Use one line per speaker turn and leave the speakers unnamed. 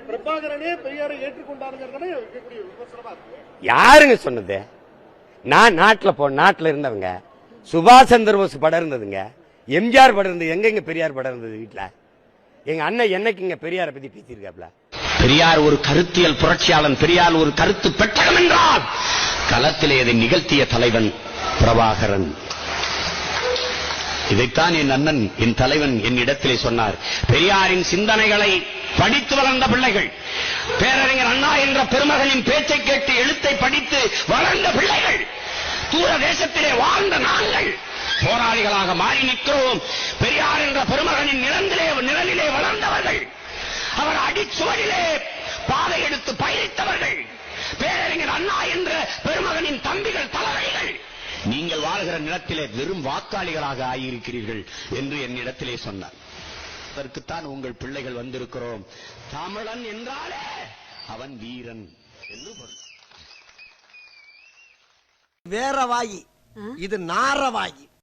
பிரபாகரனே பெரியாரை ஏற்றுக்கொண்டாருங்கிறதானே
யாருங்க சொன்னது? நான் நாட்டுல இருந்தவங்க. சுபாஷ் சந்திர போஸ் படம் இருந்ததுங்க, எம்ஜிஆர் படம் இருந்தது. எங்க பெரியார் படம் இருந்தது வீட்டுல? எங்க அண்ணன் என்னைக்கு இங்க பெரியாரை பத்தி பேசியிருக்காப்ல?
பெரியார் ஒரு கருத்தியல் புரட்சியாளன், பெரியார் ஒரு கருத்து பெட்டகம் என்றால் களத்திலே இதை நிகழ்த்திய தலைவன் பிரபாகரன். இதைத்தான் என் அண்ணன், என் தலைவன் என்னிடத்திலே சொன்னார். பெரியாரின் சிந்தனைகளை படித்து வளர்ந்த பிள்ளைகள், பேரறிஞர் அண்ணா என்ற பெருமகனின் பேச்சை கேட்டு எழுத்தை படித்து வளர்ந்த பிள்ளைகள், தூர தேசத்திலே வாழ்ந்த நாங்கள் போராளிகளாக மாறி நிற்கிறோம். பெரியார் என்ற பெருமகனின் நிழலிலே வளர்ந்தவர்கள், அவர் அடிச்சுவடிலே பாதை எடுத்து பயணித்தவர்கள், பேரறிஞர் அண்ணா என்ற பெருமகனின் தம்பிகள், தலைவர்கள். நீங்கள் வாழ்கிற நிலத்திலே வெறும் வாக்காளிகளாக ஆகியிருக்கிறீர்கள் என்று என்னிடத்திலே சொன்னார். அதற்குத்தான் உங்கள் பிள்ளைகள் வந்திருக்கிறோம். தமிழன் என்றாலே அவன் வீரன் என்று பொருள்.
வேற வாயி, இது நார வாயி.